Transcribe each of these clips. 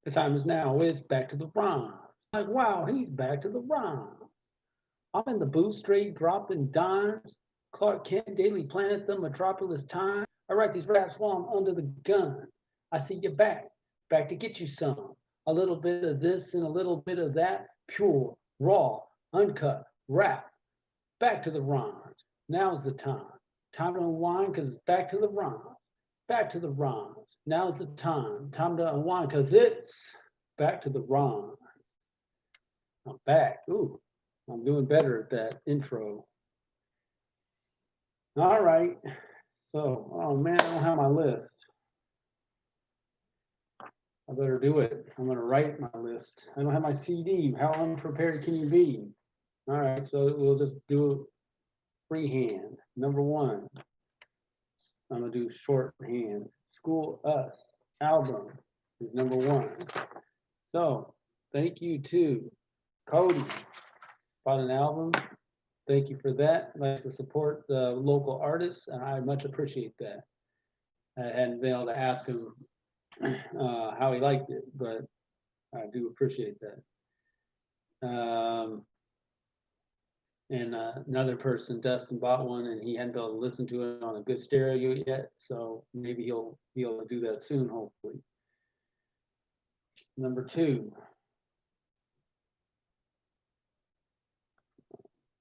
The time is now. It's back to the rhyme. Like, wow, he's back to the rhyme. I'm in the booth straight dropping dimes. Clark Kent, Daily Planet, the Metropolis Time. I write these raps while I'm under the gun. I see you back to get you some. A little bit of this and a little bit of that. Pure, raw, uncut, rap. Back to the rhymes. Now's the time. Time to unwind because it's back to the rhymes. Back to the rhymes. Now's the time. Time to unwind because it's back to the rhymes. I'm back. Ooh, I'm doing better at that intro. All right. So, oh man, I don't have my list. I better do it. I'm going to write my list. I don't have my CD. How unprepared can you be? All right. So we'll just do freehand. Number one, I'm going to do shorthand. School Us album is number one. So thank you to Cody. Bought an album. Thank you for that. Likes to support the local artists, and I much appreciate that. I hadn't been able to ask him how he liked it, but I do appreciate that. And another person, Dustin, bought one, and he hadn't been able to listen to it on a good stereo yet, so maybe he'll be able to do that soon, hopefully. Number two,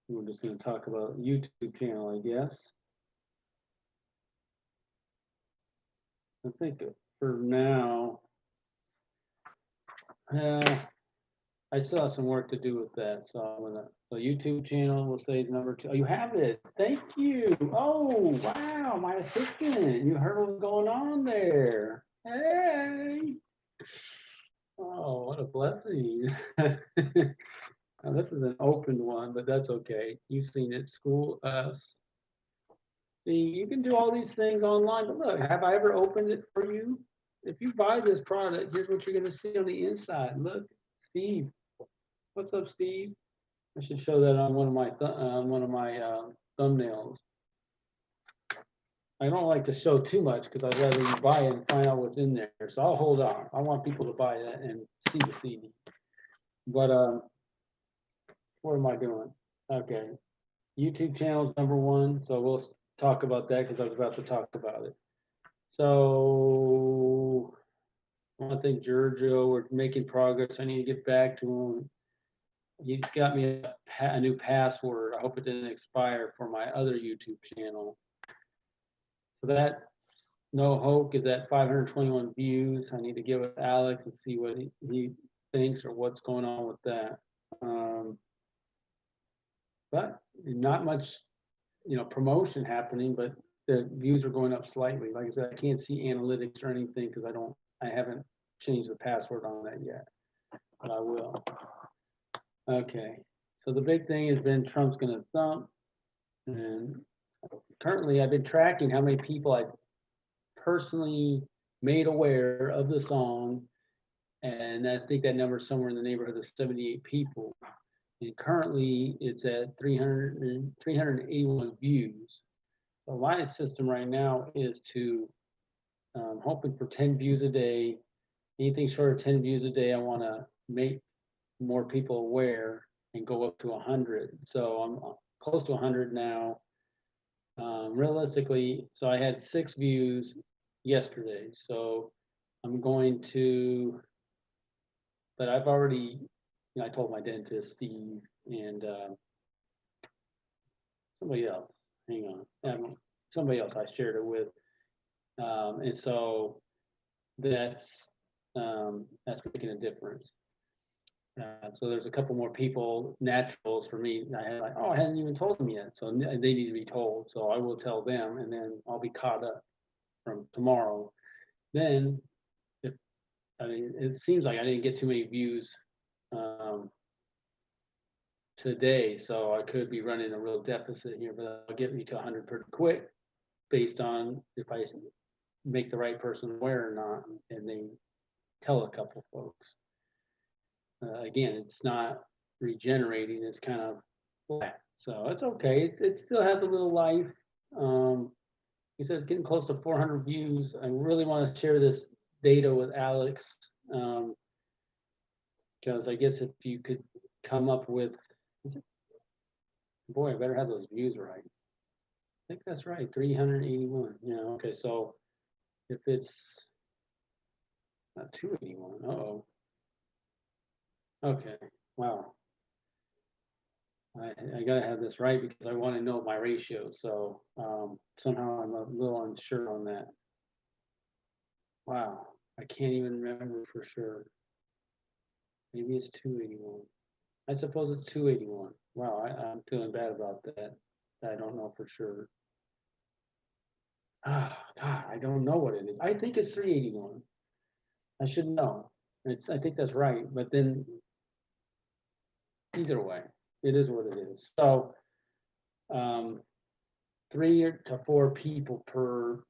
we're just going to talk about YouTube channel, I guess. I think for now, I still have some work to do with that. So I'm gonna, so YouTube channel will say number two. Oh, you have it. Thank you. Oh, wow, my assistant. You heard what's going on there. Hey. Oh, what a blessing. Now, this is an open one, but that's okay. You've seen it. School Us. See, you can do all these things online, but look, have I ever opened it for you? If you buy this product, here's what you're going to see on the inside. Look, Steve. What's up, Steve? I should show that on one of my thumbnails. I don't like to show too much because I'd rather you buy it and find out what's in there. So I'll hold on. I want people to buy that and see the CD. But what am I doing? Okay, YouTube channel is number one, so we'll talk about that because I was about to talk about it. So I want to thank Giorgio. We're making progress. I need to get back to him. He's got me a new password. I hope it didn't expire for my other YouTube channel. So that No Hope is at 521 views. I need to give it to Alex and see what he thinks or what's going on with that. But not much, promotion happening, but the views are going up slightly. Like I said, I can't see analytics or anything because I haven't changed the password on that yet, but I will. Okay, so the big thing has been Trump's gonna thump, and currently I've been tracking how many people I personally made aware of the song, and I think that number is somewhere in the neighborhood of 78 people. And currently it's at 381 views. So my system right now is to hoping for 10 views a day. Anything short of 10 views a day, I want to make more people aware and go up to 100. So I'm close to 100 now. Realistically, so I had 6 views yesterday. So I'm going to, but I've already, I told my dentist, Steve, and somebody else, hang on, somebody else I shared it with. And so that's making a difference. So there's a couple more people, naturals for me. I had like, oh, I hadn't even told them yet. So they need to be told. So I will tell them, and then I'll be caught up from tomorrow. Then, if I mean, it seems like I didn't get too many views today, so I could be running a real deficit here, but I'll get me to 100 pretty quick, based on if I make the right person aware or not, and they tell a couple folks. Again, it's not regenerating, it's kind of flat. So it's okay. It still has a little life. He says getting close to 400 views. I really want to share this data with Alex. Because I guess if you could come up with, is it- boy, I better have those views right. I think that's right, 381. Yeah, okay, so if it's not 281, uh-oh. Okay, wow. I gotta have this right because I want to know my ratio, so somehow I'm a little unsure on that. Wow, I can't even remember for sure. Maybe it's 281. I suppose it's 281. Wow, I'm feeling bad about that. I don't know for sure. Ah, God, I don't know what it is. I think it's 381. I should know. I think that's right, but then either way, it is what it is. So, um, 3 to 4 people per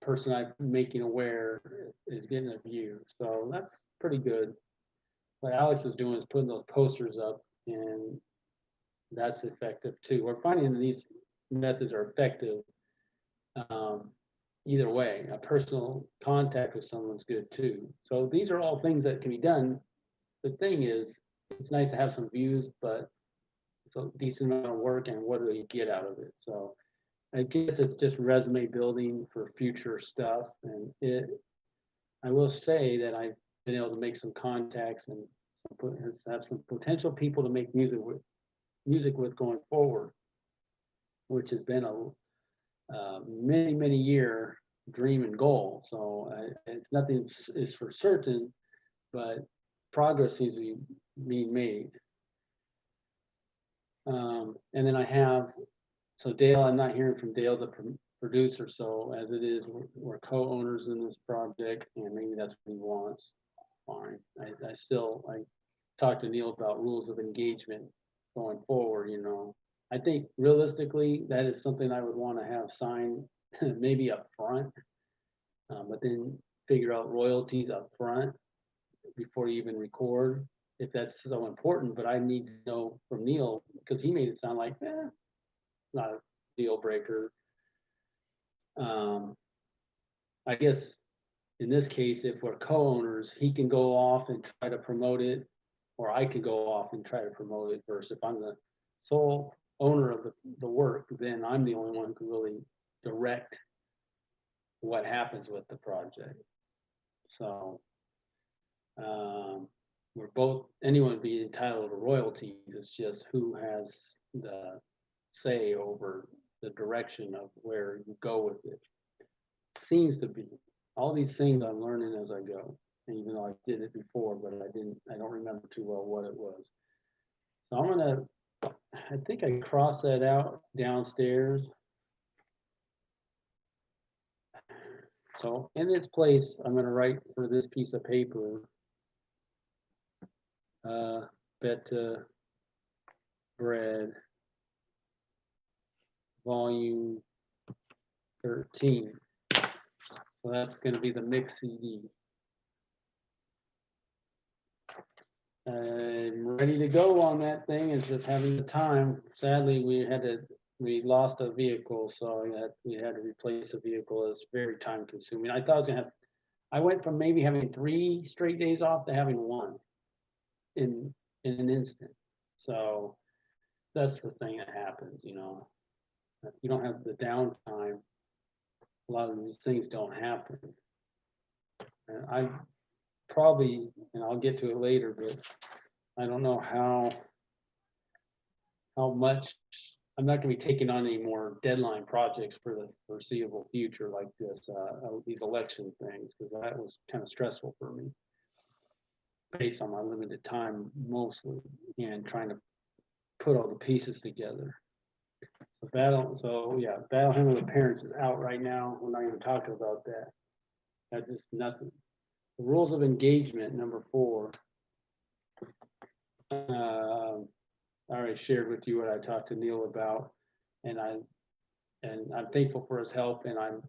person I'm making aware is getting a view. So that's pretty good. What Alex is doing is putting those posters up, and that's effective too. We're finding that these methods are effective. Um, Either way, a personal contact with someone's good too. So these are all things that can be done. The thing is, it's nice to have some views, but it's a decent amount of work, and what do you get out of it? So I guess it's just resume building for future stuff. And I will say that I've been able to make some contacts and have some potential people to make music with going forward, which has been a many year dream and goal. So it's nothing is for certain, but progress seems to be being made. And then I have, so Dale, I'm not hearing from Dale, the producer. So as it is, we're co-owners in this project, and maybe that's what he wants. Fine. I talked to Neil about rules of engagement going forward. I think realistically, that is something I would want to have signed maybe up front, but then figure out royalties up front before you even record, if that's so important. But I need to know from Neil, because he made it sound like, not a deal breaker. I guess in this case, if we're co-owners, he can go off and try to promote it, or I could go off and try to promote it. Versus if I'm the sole owner of the work, then I'm the only one who can really direct what happens with the project. So anyone would be entitled to royalties. It's just who has the say over the direction of where you go with it. Seems to be. All these things I'm learning as I go. And even though I did it before, but I don't remember too well what it was. So I think I crossed that out downstairs. So in its place, I'm gonna write for this piece of paper, Beta Bread, volume 13. So that's gonna be the mix CD. I'm ready to go on that thing. It's just having the time. Sadly, we lost a vehicle, so we had to replace a vehicle. It's very time consuming. I went from maybe having 3 straight days off to having 1 in an instant. So that's the thing that happens. If you don't have the downtime, a lot of these things don't happen. And I probably, and I'll get to it later, but I don't know how much. I'm not going to be taking on any more deadline projects for the foreseeable future like this, these election things, because that was kind of stressful for me based on my limited time mostly, and trying to put all the pieces together. Battle Hymn of the Parents is out right now. We're not even talking about that. That's just nothing. The rules of engagement, number 4. I already shared with you what I talked to Neil about, and I'm thankful for his help, and I'm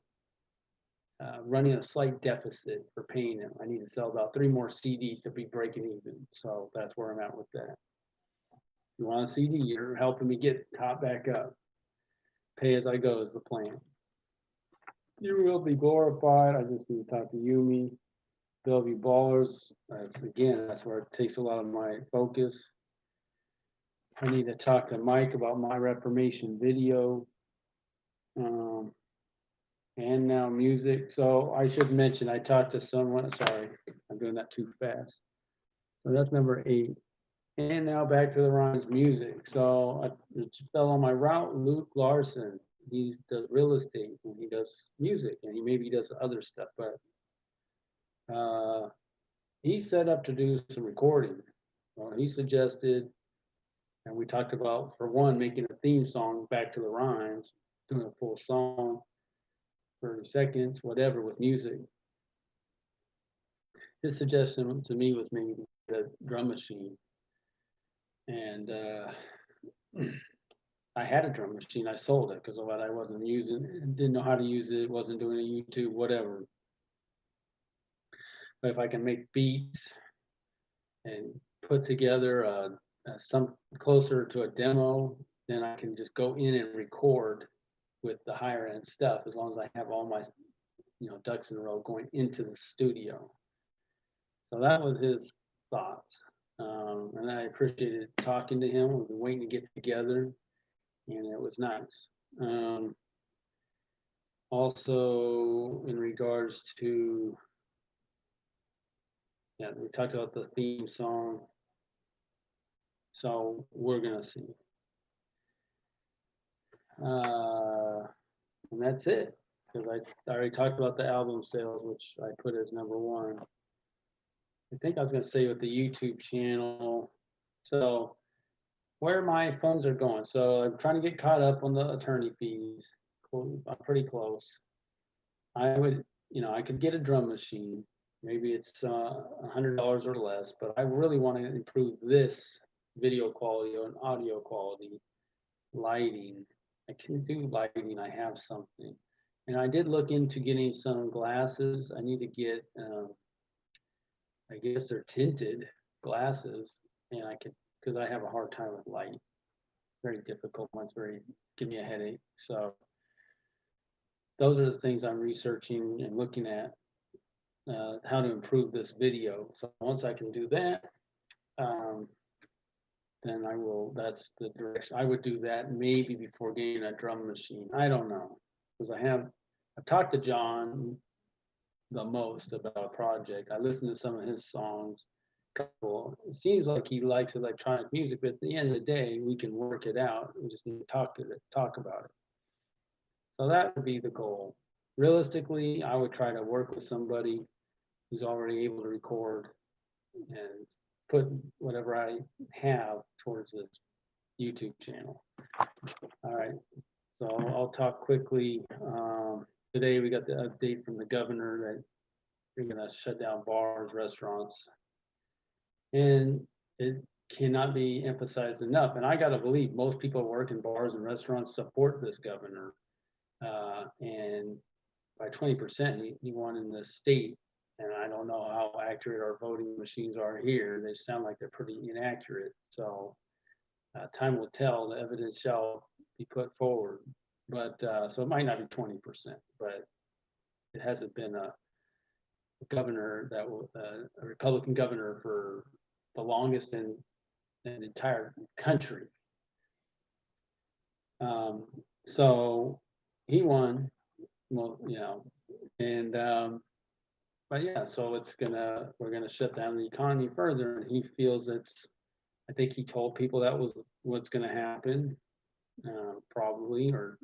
running a slight deficit for paying him. I need to sell about 3 more CDs to be breaking even. So that's where I'm at with that. If you want a CD, you're helping me get top back up. Pay as I go is the plan. You will be glorified. I just need to talk to Yumi. Bellevue Ballers, again, that's where it takes a lot of my focus. I need to talk to Mike about my Reformation video. And now music. So I should mention, I talked to someone, sorry, I'm doing that too fast. So that's number 8. And now back to the Rhymes music. So it fell on my route, Luke Larson. He does real estate and he does music and he does other stuff, but he's set up to do some recording. Well, he suggested, and we talked about, for one, making a theme song back to the Rhymes, doing a full song, 30 seconds, whatever, with music. His suggestion to me was maybe the drum machine. And I had a drum machine. I sold it because of what I wasn't using, didn't know how to use it, wasn't doing a YouTube, whatever. But if I can make beats and put together some closer to a demo, then I can just go in and record with the higher end stuff, as long as I have all my ducks in a row going into the studio. So that was his thoughts. And I appreciated talking to him. We've been waiting to get together, and it was nice. Also, in regards to, we talked about the theme song. So we're gonna see. And that's it, because I already talked about the album sales, which I put as number 1. I think I was gonna say with the YouTube channel. So where my funds are going. So I'm trying to get caught up on the attorney fees. I'm pretty close. I would, I could get a drum machine. Maybe it's $100 or less, but I really want to improve this video quality and audio quality, lighting. I can do lighting. I have something, and I did look into getting some glasses. I need to get, I guess they're tinted glasses, and I could, because I have a hard time with light. Very difficult. One's give me a headache. So those are the things I'm researching and looking at, how to improve this video. So once I can do that, then I will, that's the direction. I would do that maybe before getting a drum machine. I don't know, because I've talked to John the most about a project. I listened to some of his songs. It seems like he likes electronic music, but at the end of the day, we can work it out. We just need to talk about it. So that would be the goal. Realistically, I would try to work with somebody who's already able to record and put whatever I have towards this YouTube channel. All right, so I'll talk quickly. Today we got the update from the governor that they're gonna shut down bars, restaurants, and it cannot be emphasized enough. And I gotta believe most people who work in bars and restaurants support this governor. And by 20%, he won in the state. And I don't know how accurate our voting machines are here. They sound like they're pretty inaccurate. So time will tell. The evidence shall be put forward. But so it might not be 20%, but it hasn't been a governor that will, a Republican governor for the longest in the entire country. So he won, well, and but yeah, so we're gonna shut down the economy further, and he feels I think he told people that was what's gonna happen, probably, or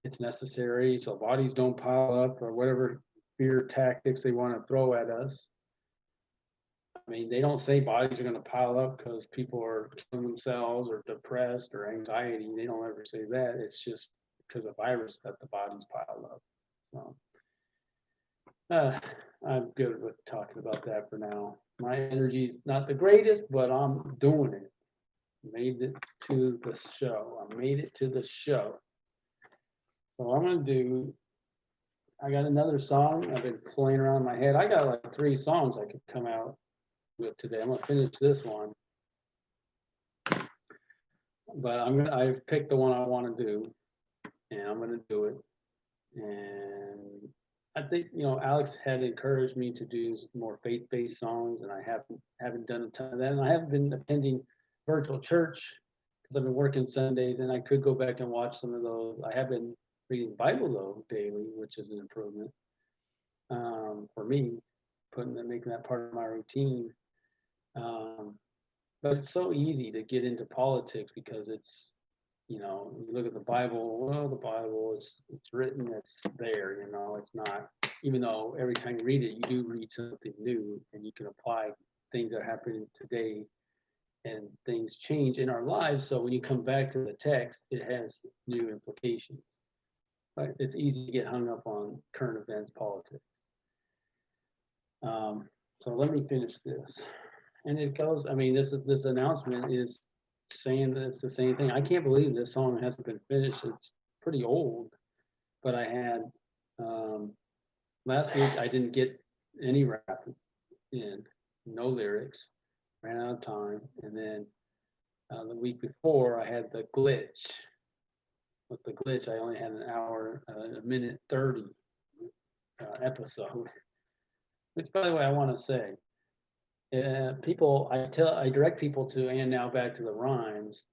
it's necessary so bodies don't pile up, or whatever fear tactics they want to throw at us. I mean, they don't say bodies are going to pile up because people are killing themselves or depressed or anxiety. They don't ever say that. It's just because of virus that the bodies pile up. So I'm good with talking about that for now. My energy's not the greatest, but I'm doing it. Made it to the show. I made it to the show. So I'm going to do, I got another song I've been playing around in my head. I got like 3 songs I could come out with today. I'm gonna finish this one, but I've picked the one I want to do, and I'm gonna do it. And I think, Alex had encouraged me to do more faith-based songs, and I haven't done a ton of that. And I haven't been attending virtual church because I've been working Sundays, and I could go back and watch some of those. I have been reading the Bible though daily, which is an improvement for me, making that part of my routine. Um, but it's so easy to get into politics because you look at the Bible. Well, the Bible it's written, it's there. It's not. Even though every time you read it, you do read something new, and you can apply things that are happening today, and things change in our lives. So when you come back to the text, it has new implications. But it's easy to get hung up on current events, politics. Um, so let me finish this. And it goes, I mean, this announcement is saying that it's the same thing. I can't believe this song hasn't been finished. It's pretty old, but I had last week I didn't get any rap in, no lyrics, ran out of time, and then the week before I had the glitch. With the glitch, I only had an hour, a minute 30 episode. Which, by the way, I want to say, I direct people to And Now Back to the Rhymes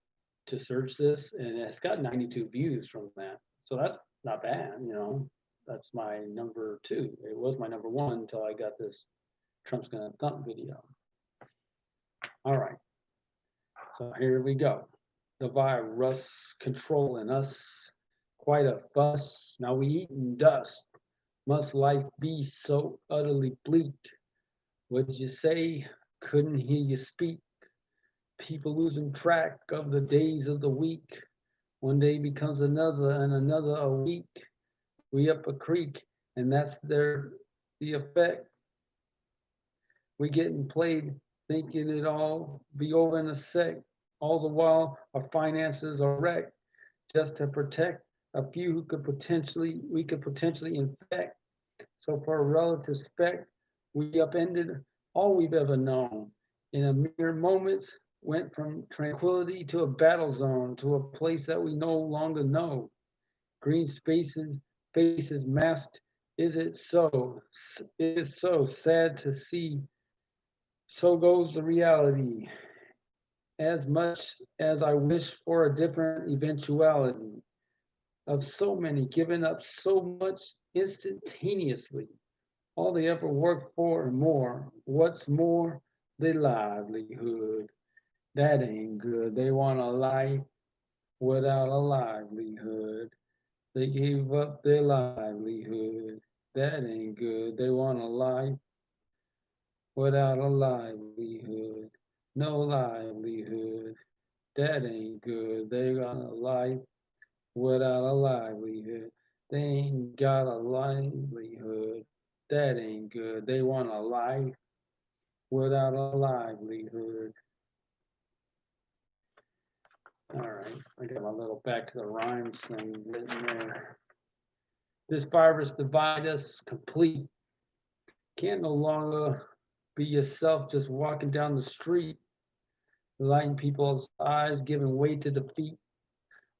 to search this, and it's got 92 views from that. So that's not bad. That's my number 2. It was my number 1 until I got this Trump's Gonna Thump video. All right. So here we go. The virus controlling us. Quite a fuss. Now we eating dust. Must life be so utterly bleak? What'd you say? Couldn't hear you speak. People losing track of the days of the week. One day becomes another and another a week. We up a creek, and that's the effect. We getting played, thinking it all be over in a sec. All the while, our finances are wrecked, just to protect a few we could potentially infect. So for a relative spec, we upended all we've ever known. In a mere moments, went from tranquility to a battle zone, to a place that we no longer know. Green spaces, faces masked. Is it so? It is so sad to see. So goes the reality. As much as I wish for a different eventuality of so many giving up so much instantaneously, all they ever worked for and more. What's more, their livelihood. That ain't good. They want a life without a livelihood. They gave up their livelihood. That ain't good. They want a life without a livelihood. No livelihood. That ain't good. They got a life without a livelihood. They ain't got a livelihood. That ain't good. They want a life without a livelihood. All right, I got my little back to the rhymes thing written there. This virus divide us complete. Can't no longer be yourself just walking down the street, lighting people's eyes, giving way to defeat.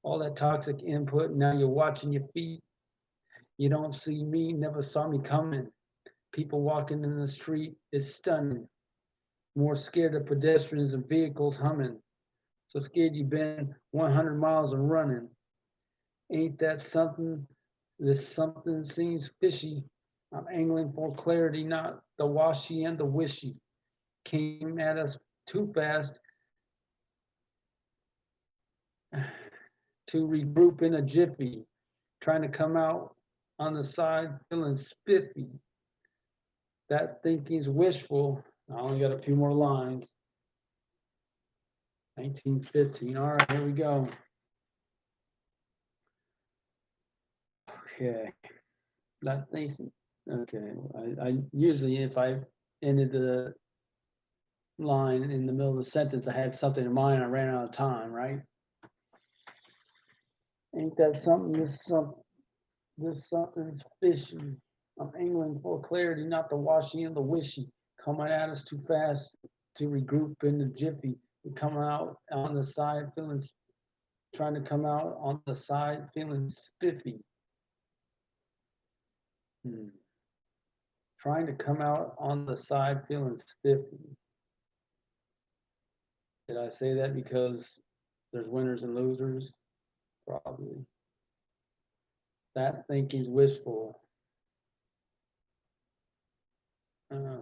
All that toxic input, now you're watching your feet. You don't see me, never saw me coming. People walking in the street is stunning. More scared of pedestrians and vehicles humming. So scared you've been 100 miles and running. Ain't that something? This something seems fishy. I'm angling for clarity, not the washy and the wishy. Came at us too fast to regroup in a jiffy. Trying to come out on the side feeling spiffy. That thinking's wishful. I only got a few more lines. 1915. All right, here we go. Okay. That thinks. Okay. I usually, if I ended the line in the middle of the sentence, I had something in mind. I ran out of time, right? Ain't that something? This something's fishy. I'm angling for clarity, not the washy and the wishy. Coming at us too fast to regroup in the jiffy. We're coming out on the side feeling, trying to come out on the side feeling spiffy. trying to come out on the side feeling spiffy. Did I say that because there's winners and losers? Probably. That thinking's wishful.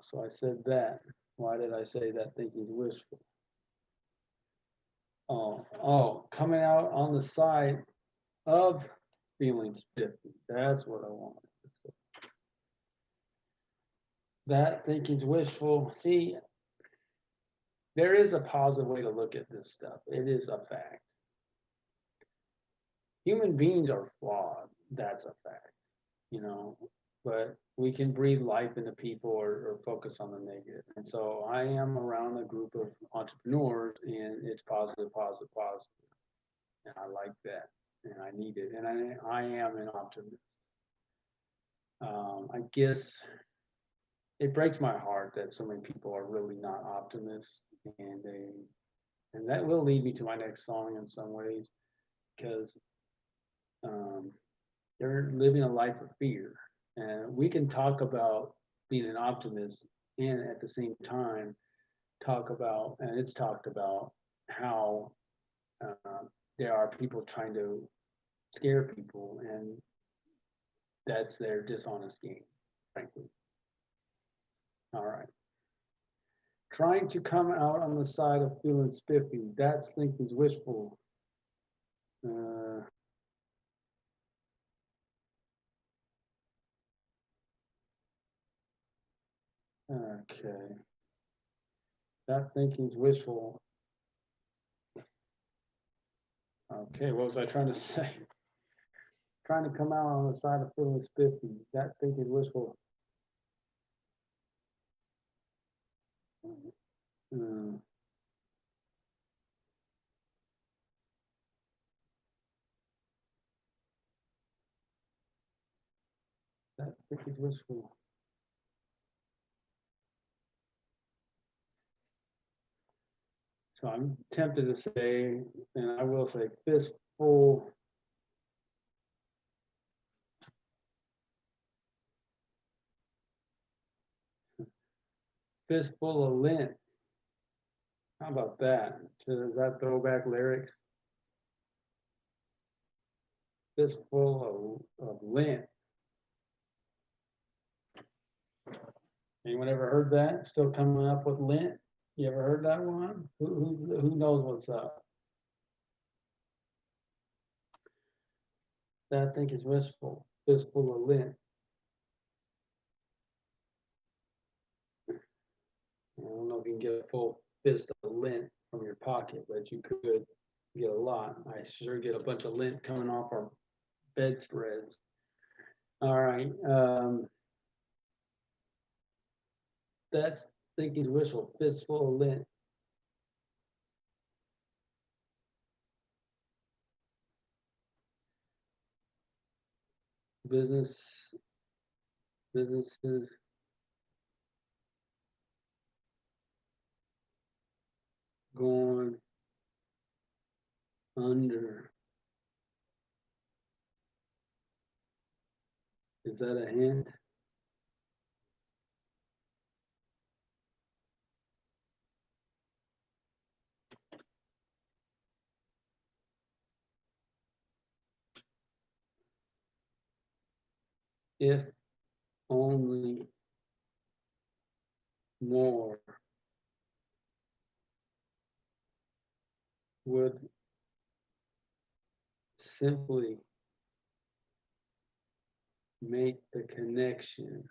So I said that. Why did I say that thinking's wishful? Coming out on the side of feeling spiffy. That's what I wanted to say. That thinking's wishful. See, there is a positive way to look at this stuff. It is a fact. Human beings are flawed. That's a fact, but we can breathe life into people or focus on the negative. And so I am around a group of entrepreneurs and it's positive, positive, positive. And I like that and I need it. And I am an optimist. I guess it breaks my heart that so many people are really not optimists and that will lead me to my next song in some ways because they're living a life of fear. And we can talk about being an optimist and at the same time talked about how there are people trying to scare people and that's their dishonest game, frankly. All right. Trying to come out on the side of feeling spiffy, that's thinking's wishful. Okay. That thinking's wishful. Okay, what was I trying to say? Trying to come out on the side of feeling spiffy. That thinking's wishful. That thinking's wishful. So I'm tempted to say, and I will say, fistful. Fistful of lint. How about that? Does that throwback lyrics? Fistful of lint. Anyone ever heard that? Still coming up with lint? You ever heard that one? Who knows what's up? That I think is wistful. Fistful of lint. I don't know if you can get a full fist of lint from your pocket, but you could get a lot. I sure get a bunch of lint coming off our bedspreads. All right. That's thinking's wishful, fistful of lint. Businesses going under. Is that a hint? If only more would simply make the connection.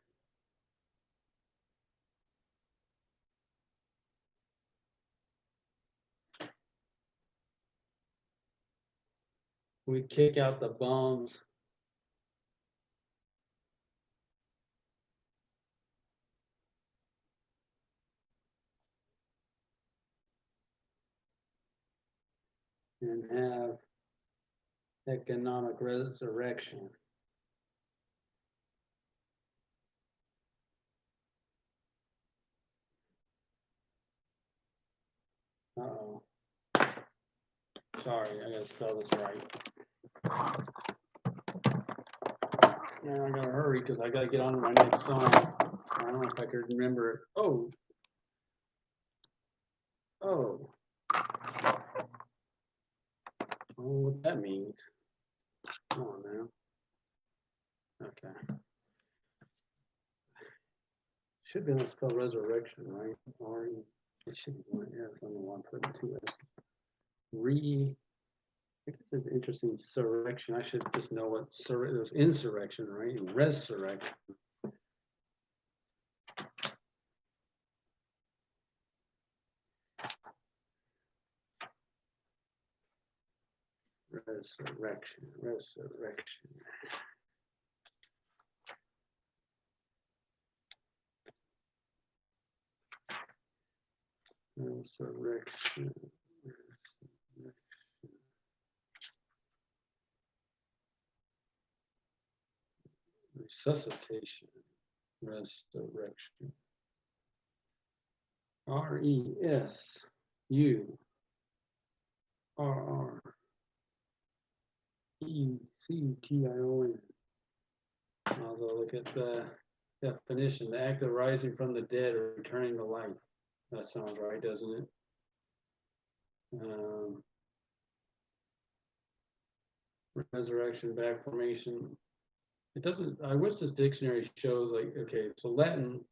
We kick out the bums. And have economic resurrection. Uh-oh. Sorry, I gotta spell this right. Yeah, I gotta hurry because I gotta get on to my next song. I don't know if I could remember it. Oh. Oh. I don't know what that means. Come on now. Okay. Should be able to spell resurrection, right? Or it should be one S on the one put two S. I guess it's interesting surrection. I should just know what there's insurrection, right? And resurrection. Resurrection. Resurrection. Resurrection. Resuscitation. Resurrection. RESURRECUTION. I'll go look at the definition. The act of rising from the dead or returning to life. That sounds right, doesn't it? Resurrection, back formation. It doesn't, I wish this dictionary shows like, okay, so Latin,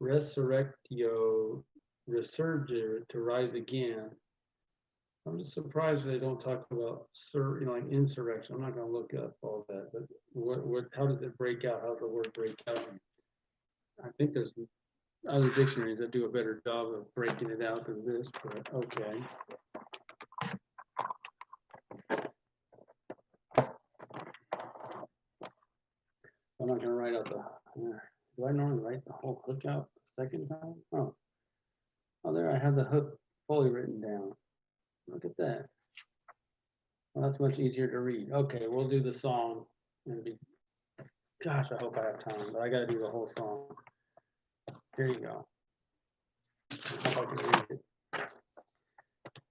resurrectio, resurgere, to rise again. I'm just surprised they don't talk about, like insurrection. I'm not going to look up all that, but how does it break out? How does the word break out? I think there's other dictionaries that do a better job of breaking it out than this, but okay. I'm not going to write out do I normally write the whole hook out the second time? Oh, there I have the hook fully written down. Look at that. Well, that's much easier to read. Okay, we'll do the song. Gosh, I hope I have time, but I got to do the whole song. Here you go. I hope I can read it.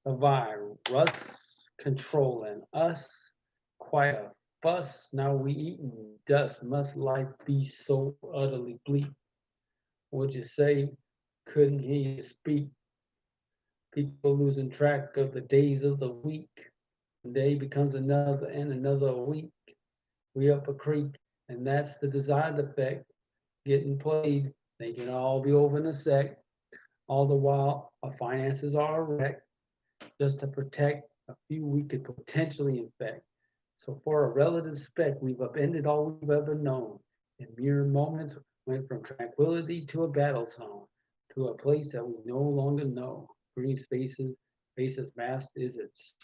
The virus controlling us, quite a fuss. Now we eating dust. Must life be so utterly bleak? What'd you say? Couldn't hear you speak. People losing track of the days of the week. Day becomes another and another week. We up a creek, and that's the desired effect. Getting played, they can all be over in a sec. All the while, our finances are a wreck. Just to protect a few we could potentially infect. So for a relative speck, we've upended all we've ever known. In mere moments, went from tranquility to a battle zone, to a place that we no longer know. Green spaces, faces masked. It is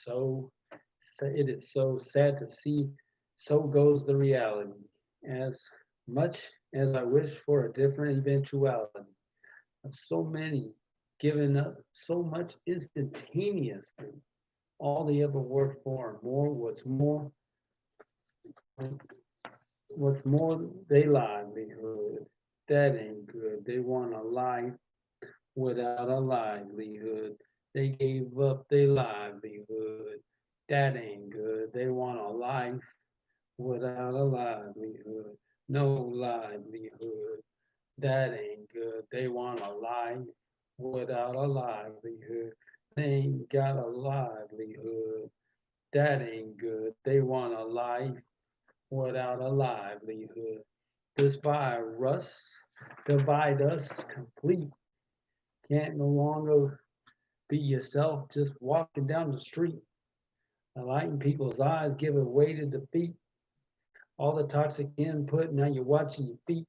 so sad to see. So goes the reality. As much as I wish for a different eventuality of so many giving up so much instantaneously, all they ever worked for and more, what's more, they livelihood. That ain't good. They want a life without a livelihood. They gave up their livelihood. That ain't good. They want a life without a livelihood. No livelihood. That ain't good. They want a life without a livelihood. They ain't got a livelihood. That ain't good. They want a life without a livelihood. This virus divide us complete. Can't no longer be yourself just walking down the street. Enlighten people's eyes, giving way to defeat. All the toxic input, now you're watching your feet.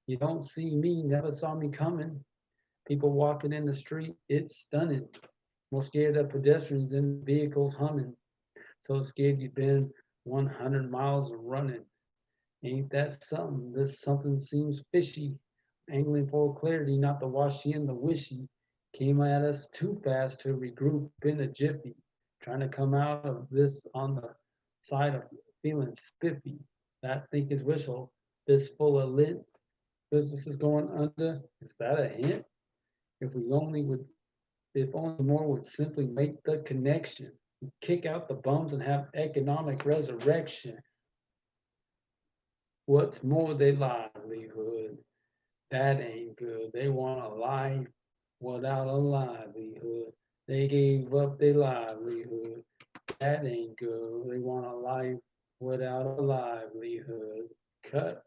You don't see me, never saw me coming. People walking in the street, it's stunning. More scared of pedestrians and vehicles humming. So scared you've been 100 miles of running. Ain't that something? This something seems fishy. Angling for clarity, not the washy and the wishy. Came at us too fast to regroup in a jiffy. Trying to come out of this on the side of feeling spiffy. That think is wishful. This full of lint. Business is going under. Is that a hint? If only more would simply make the connection, kick out the bums and have economic resurrection. What's more, their livelihood. That ain't good. They want a life without a livelihood. They gave up their livelihood. That ain't good. They want a life without a livelihood. Cut.